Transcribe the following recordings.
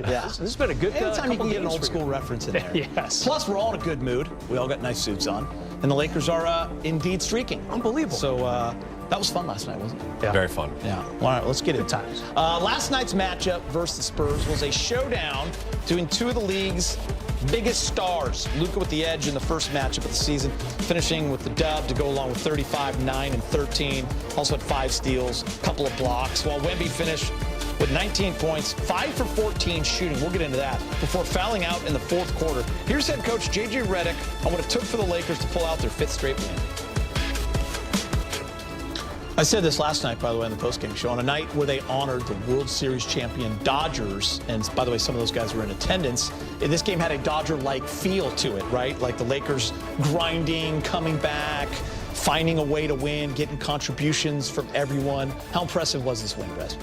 Yeah. This has been a good Anytime you can get an old school reference in there. Yes. Plus, we're all in a good mood. We all got nice suits on. And the Lakers are indeed streaking. Unbelievable. So that was fun last night, wasn't it? Yeah. Very fun. Yeah. All right, let's get into it. Last night's matchup versus the Spurs was a showdown between two of the league's biggest stars. Luka with the edge in the first matchup of the season, finishing with the dub to go along with 35, 9, and 13. Also had 5 steals, a couple of blocks, while Wemby finished with 19 points, 5 for 14 shooting. We'll get into that before fouling out in the fourth quarter. Here's head coach J.J. Redick on what it took for the Lakers to pull out their 5th straight win. I said this last night, by the way, on the postgame show, on a night where they honored the World Series champion Dodgers, and by the way, some of those guys were in attendance. This game had a Dodger-like feel to it, right? Like the Lakers grinding, coming back, finding a way to win, getting contributions from everyone. How impressive was this win, Rez?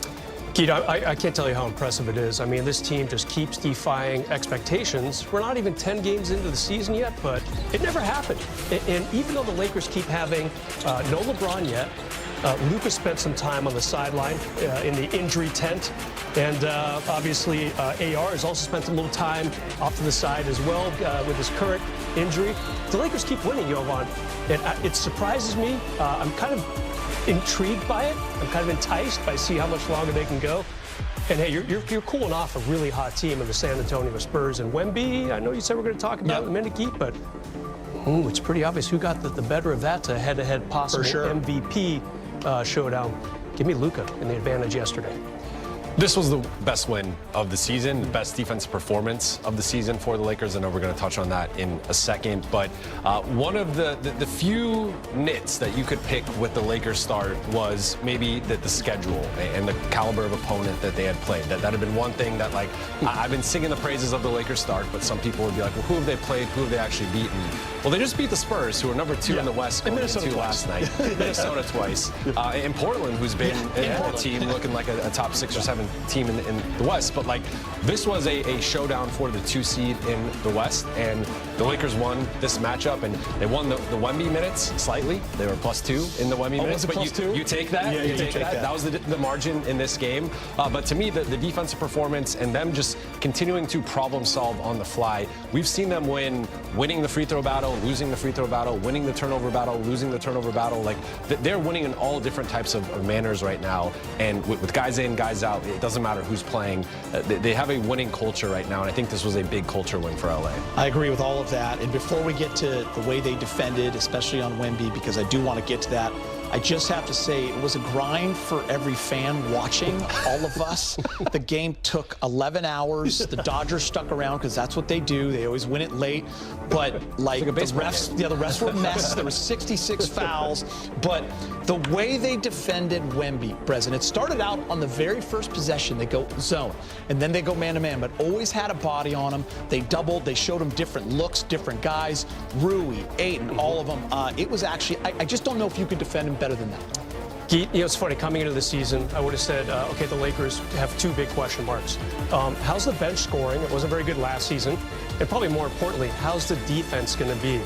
Keith, I can't tell you how impressive it is. I mean, this team just keeps defying expectations. We're not even 10 games into the season yet, but it never happened. And even though the Lakers keep having no LeBron yet, Luka spent some time on the sideline in the injury tent. And obviously, AR has also spent a little time off to the side as well with his current injury. The Lakers keep winning, Jovan. And it surprises me. I'm kind of intrigued by it. I'm kind of enticed by see how much longer they can go. And hey, you're cooling off a really hot team in the San Antonio Spurs. And Wemby, I know you said we're going to talk about it in a minute, Keith, but it's pretty obvious who got the better of that to head-to-head possible MVP showdown. Give me Luka in the advantage yesterday. This was the best win of the season, the best defensive performance of the season for the Lakers. I know we're going to touch on that in a second, but one of the few nits that you could pick with the Lakers start was maybe the schedule and the caliber of opponent that they had played. That had been one thing that, like, I've been singing the praises of the Lakers start, but some people would be like, well, who have they played? Who have they actually beaten? Well, they just beat the Spurs, who are number 2 in the West, going into last night. Minnesota twice. And Portland, who's been a team looking like a top 6 or 7 team in the West. But like, this was a showdown for the 2 seed in the West, and the Lakers won this matchup, and they won the Wemby minutes slightly. They were +2 in the Wemby minutes, but you take that. Yeah, you take that. That was the margin in this game. But to me, the defensive performance and them just continuing to problem solve on the fly. We've seen them winning the free throw battle, losing the free throw battle, winning the turnover battle, losing the turnover battle. Like, they're winning in all different types of manners right now. And with guys in, guys out, it doesn't matter who's playing. They have a winning culture right now, and I think this was a big culture win for LA. I agree with all of that. And before we get to the way they defended, especially on Wemby, because I do want to get to that, I just have to say it was a grind for every fan watching, all of us. The game took 11 hours. The Dodgers stuck around because that's what they do. They always win it late. But like the refs were a mess. There were 66 fouls. But the way they defended Wemby, President, it started out on the very first possession. They go zone, and then they go man-to-man, but always had a body on him. They doubled. They showed him different looks, different guys. Rui, Ayton, all of them. It was actually, I just don't know if you could defend him better than that. You know, it's funny, coming into the season, I would have said, okay, the Lakers have 2 big question marks. How's the bench scoring? It wasn't very good last season. And probably more importantly, how's the defense going to be?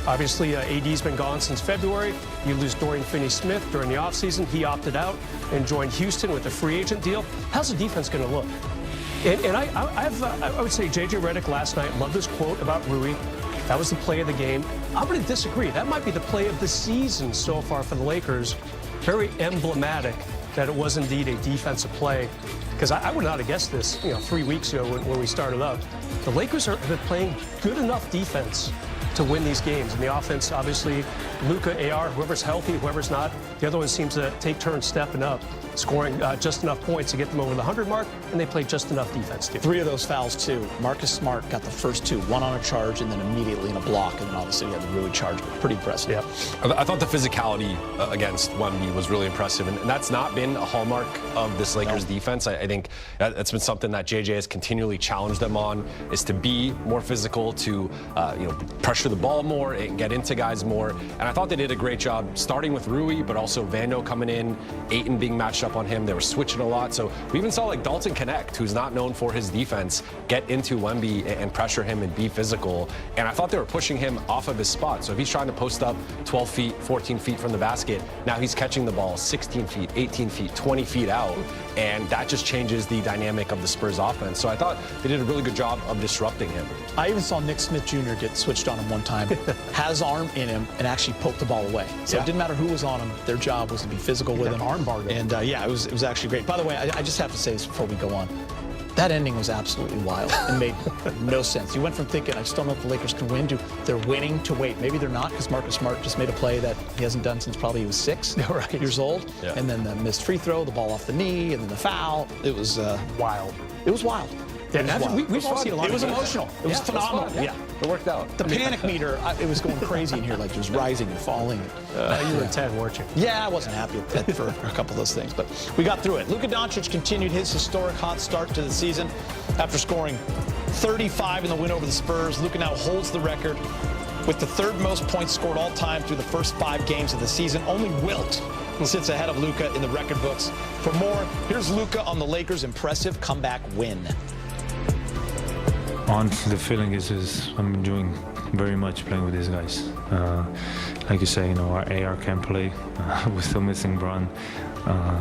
Obviously, AD's been gone since February. You lose Dorian Finney-Smith during the offseason. He opted out and joined Houston with a free agent deal. How's the defense going to look? And I would say J.J. Redick last night loved his quote about Rui. That was the play of the game. I'm going to disagree. That might be the play of the season so far for the Lakers. Very emblematic that it was indeed a defensive play. Because I would not have guessed this, 3 weeks ago when we started up. The Lakers have been playing good enough defense to win these games. And the offense, obviously, Luka, AR, whoever's healthy, whoever's not, the other one seems to take turns stepping up, scoring just enough points to get them over the 100 mark, and they play just enough defense, too. 3 of those fouls, too. Marcus Smart got the first 2, one on a charge and then immediately in a block, and then obviously we had the Rui charge. Pretty impressive. Yeah. I thought the physicality against Wemby was really impressive, and that's not been a hallmark of this Lakers defense. I think that's been something that JJ has continually challenged them on, is to be more physical, to pressure the ball more and get into guys more. And I thought they did a great job starting with Rui, but also Vando coming in, Ayton being matched up on him. They were switching a lot. So we even saw like Dalton Connect, who's not known for his defense, get into Wemby and pressure him and be physical. And I thought they were pushing him off of his spot. So if he's trying to post up 12 feet, 14 feet from the basket, now he's catching the ball 16 feet, 18 feet, 20 feet out. and that just changes the dynamic of the Spurs offense. So I thought they did a really good job of disrupting him. I even saw Nick Smith Jr. get switched on him one time, had his arm in him, and actually poked the ball away. So it didn't matter who was on him. Their job was to be physical with him. Arm bar. And yeah, it was actually great. By the way, I just have to say this before we go on. That ending was absolutely wild. It made no sense. You went from thinking, I just don't know if the Lakers can win, to they're winning, to wait, maybe they're not, because Marcus Smart just made a play that he hasn't done since probably he was 6 years old. Yeah. And then the missed free throw, the ball off the knee, and then the foul. It was wild. It was wild. Yeah, we've all seen a lot. It was emotional. It was phenomenal. Yeah, it worked out. The panic meter, it was going crazy in here, like it was rising and falling. You were 10, weren't you? Yeah, I wasn't happy for a couple of those things, but we got through it. Luka Doncic continued his historic hot start to the season after scoring 35 in the win over the Spurs. Luka now holds the record with the 3rd most points scored all time through the first 5 games of the season. Only Wilt sits ahead of Luka in the record books. For more, here's Luka on the Lakers' impressive comeback win. The feeling is I'm enjoying very much playing with these guys. Like you say, our AR can play. We're still missing Bron,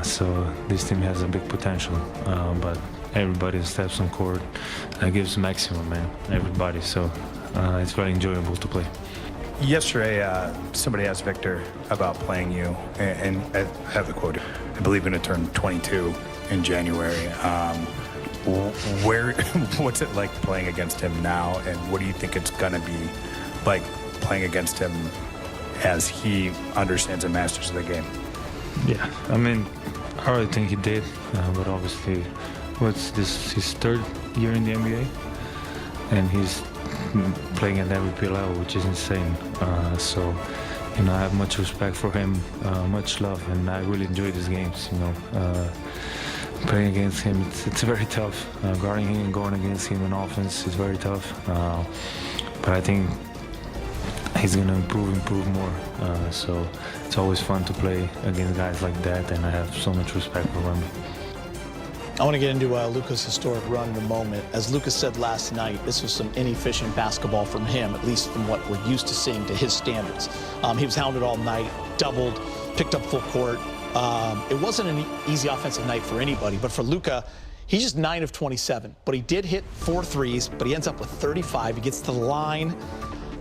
so this team has a big potential. But everybody steps on court, gives maximum, man. Everybody. So it's very enjoyable to play. Yesterday, somebody asked Victor about playing you, and I have the quote. I believe going to turn 22 in January. What's it like playing against him now, and what do you think it's gonna be like playing against him as he understands and masters the game? Yeah, I mean, I already think he did, but obviously, what's this, his 3rd year in the NBA, and he's playing at MVP level, which is insane. So, I have much respect for him, much love, and I really enjoy these games. Playing against him, it's very tough. Guarding him and going against him in offense is very tough. But I think he's going to improve more. So it's always fun to play against guys like that, and I have so much respect for him. I want to get into Luka's historic run in a moment. As Luka said last night, this was some inefficient basketball from him, at least from what we're used to seeing to his standards. He was hounded all night, doubled, picked up full court. It wasn't an easy offensive night for anybody, but for Luka, he's just 9 of 27. But he did hit 4 threes, but he ends up with 35. He gets to the line,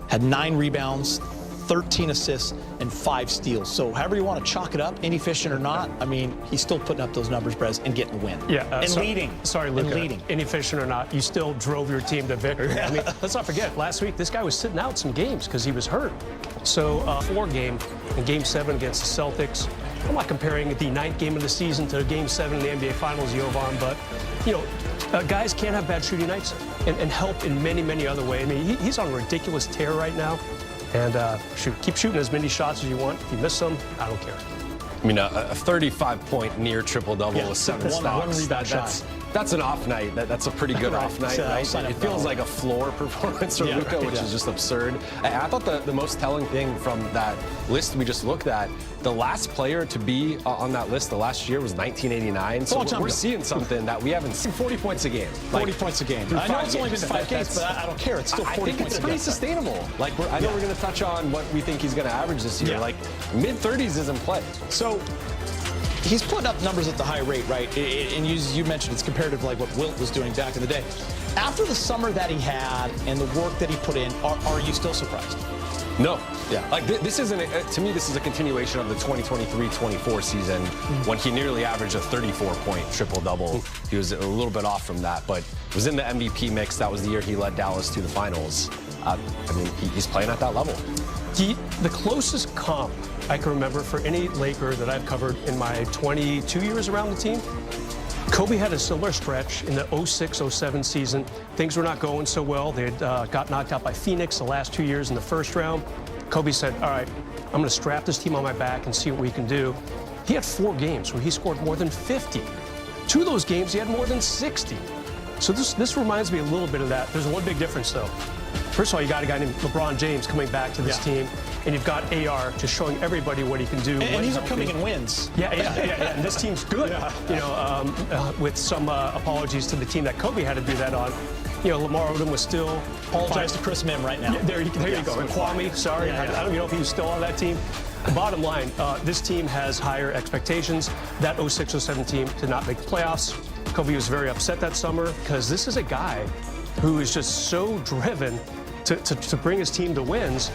had 9 rebounds, 13 assists, and 5 steals. So however you want to chalk it up, inefficient or not, I mean, he's still putting up those numbers, Brez, and getting the win. Yeah. And leading. Sorry, Luka. And leading. Inefficient or not, you still drove your team to victory. I mean, let's not forget, last week, this guy was sitting out some games because he was hurt. So, 4 game in Game 7 against the Celtics. I'm not comparing the 9th game of the season to Game 7 in the NBA Finals, Jovan, but, guys can't have bad shooting nights and help in many, many other ways. I mean, he's on a ridiculous tear right now. And keep shooting as many shots as you want. If you miss them, I don't care. I mean, a 35-point near triple-double with 7 stocks. That's an off night. That's a pretty good off night, right? It feels like a floor performance for Luka, which is just absurd. I thought the most telling thing from that list we just looked at, the last player to be on that list the last year was 1989. So we're seeing something that we haven't seen. 40 points a game. 40 points a game. I know it's only been 5 games, but I don't care. It's still 40 points a game. I think it's pretty sustainable. Like, I know we're going to touch on what we think he's going to average this year. Like, mid-30s is in play. So he's putting up numbers at the high rate, right? And you mentioned it's comparative to like what Wilt was doing back in the day. After the summer that he had and the work that he put in, are you still surprised? No. Yeah. Like, this isn't, to me, this is a continuation of the 2023-24 season when he nearly averaged a 34-point triple-double. He was a little bit off from that, but was in the MVP mix. That was the year he led Dallas to the finals. I mean, he's playing at that level. The closest comp I can remember for any Laker that I've covered in my 22 years around the team, Kobe had a similar stretch in the 06-07 season. Things were not going so well. They had got knocked out by Phoenix the last 2 years in the first round. Kobe said, all right, I'm going to strap this team on my back and see what we can do. He had 4 games where he scored more than 50. 2 of those games, he had more than 60. So this reminds me a little bit of that. There's one big difference, though. First of all, you got a guy named LeBron James coming back to this team, and you've got AR just showing everybody what he can do. And these are coming in wins. Yeah. And this team's good. With some apologies to the team that Kobe had to do that on. Lamar Odom was still. Apologize to Chris Mim right now. There you go. And Kwame, sorry. I don't even know if he was still on that team. Bottom line, this team has higher expectations. That 06-07 team did not make the playoffs. Kobe was very upset that summer because this is a guy who is just so driven to bring his team to wins.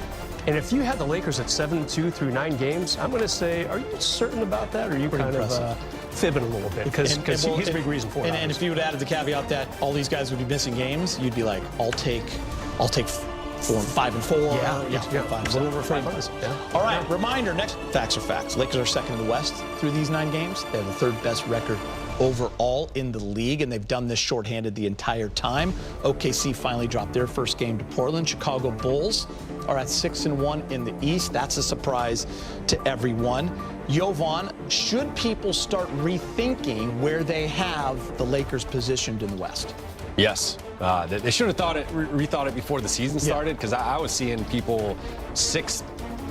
And if you had the Lakers at 7-2 through 9 games, I'm going to say, are you certain about that, or are you kind of fibbing a little bit? Because he's a big reason for it. And if you would add the caveat that all these guys would be missing games, you'd be like, I'll take 5 and 4. Yeah. 5 a little over 5 months. Yeah. All right, reminder, next facts are facts. Lakers are second in the West through these 9 games. They have the 3rd best record overall in the league, and they've done this shorthanded the entire time. OKC finally dropped their first game to Portland. Chicago Bulls are at 6-1 in the East. That's a surprise to everyone. Jovan, should people start rethinking where they have the Lakers positioned in the West? Yes. They should have rethought it before the season started, because I was seeing people 6th,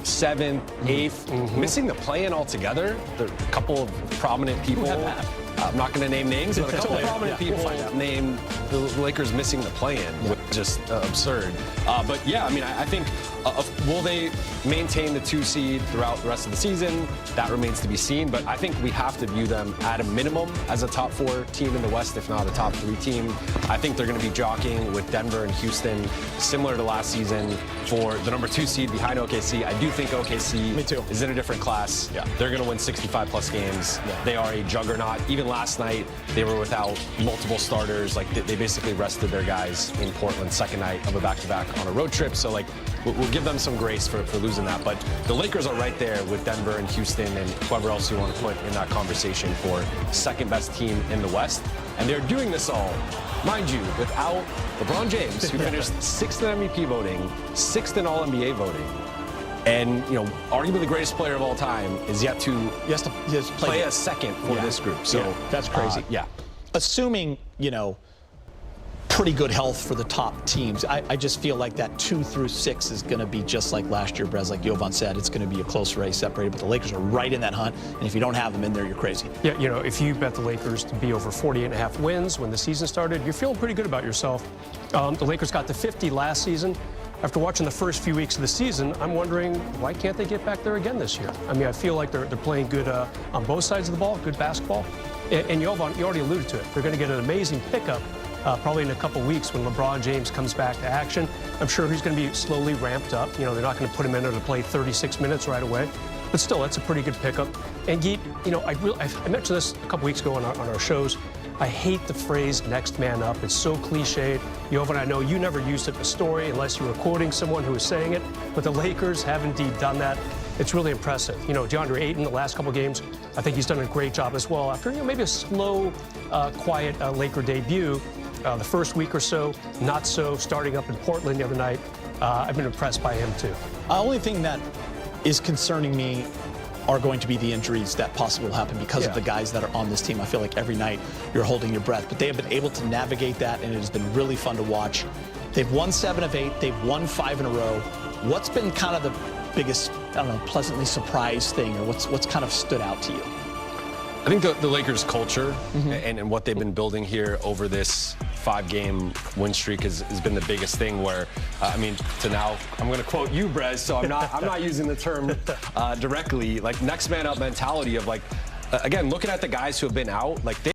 7th, 8th, missing the play-in altogether. There are a couple of prominent people. I'm not going to name names, but a couple of prominent people named the Lakers missing the play-in, which is just absurd. But yeah, I mean, I think, will they maintain the 2 seed throughout the rest of the season? That remains to be seen, but I think we have to view them at a minimum as a top 4 team in the West, if not a top 3 team. I think they're going to be jockeying with Denver and Houston, similar to last season, for the number 2 seed behind OKC. I do think OKC is in a different class. Yeah. They're going to win 65-plus games. Yeah. They are a juggernaut. Even last night, they were without multiple starters. Like, they basically rested their guys in Portland, second night of a back-to-back on a road trip. So, like, we'll give them some grace for losing that. But the Lakers are right there with Denver and Houston and whoever else you want to put in that conversation for second-best team in the West. And they're doing this all, mind you, without LeBron James, who finished 6th in MVP voting, 6th in All-NBA voting. And, you know, arguably the greatest player of all time is yet to play a second for this group. So that's crazy. Assuming, you know, pretty good health for the top teams, I just feel like that 2 through 6 is going to be just like last year, Brez. Like Jovan said, it's going to be a close race separated, but the Lakers are right in that hunt. And if you don't have them in there, you're crazy. Yeah, you know, if you bet the Lakers to be over 48.5 wins when the season started, you're feeling pretty good about yourself. The Lakers got to 50 last season. After watching the first few weeks of the season, I'm wondering, why can't they get back there again this year? I mean, I feel like they're playing good on both sides of the ball, good basketball. And Jovan, you already alluded to it. They're going to get an amazing pickup probably in a couple weeks when LeBron James comes back to action. I'm sure he's going to be slowly ramped up. You know, they're not going to put him in there to play 36 minutes right away. But still, that's a pretty good pickup. And Geet, you know, I mentioned this a couple weeks ago on our shows. I hate the phrase next man up. It's so cliched. Jovan, I know you never used it in a story unless you were quoting someone who was saying it, but the Lakers have indeed done that. It's really impressive. You know, DeAndre Ayton, the last couple games, I think he's done a great job as well. After, you know, maybe a slow, quiet Laker debut, the first week or so, not so, starting up in Portland the other night. I've been impressed by him too. The only thing that is concerning me are going to be the injuries that possibly will happen because of the guys that are on this team. I feel like every night you're holding your breath, but they have been able to navigate that, and it has been really fun to watch. They've won 7 of 8. They've won 5 in a row. What's been kind of the biggest, I don't know, pleasantly surprised thing, or what's kind of stood out to you? I think the Lakers' culture and what they've been building here over this 5-game win streak has been the biggest thing. Where I mean, to now, I'm going to quote you, Brez. So I'm not using the term directly. Like, next man up mentality of, like, again, looking at the guys who have been out, like, they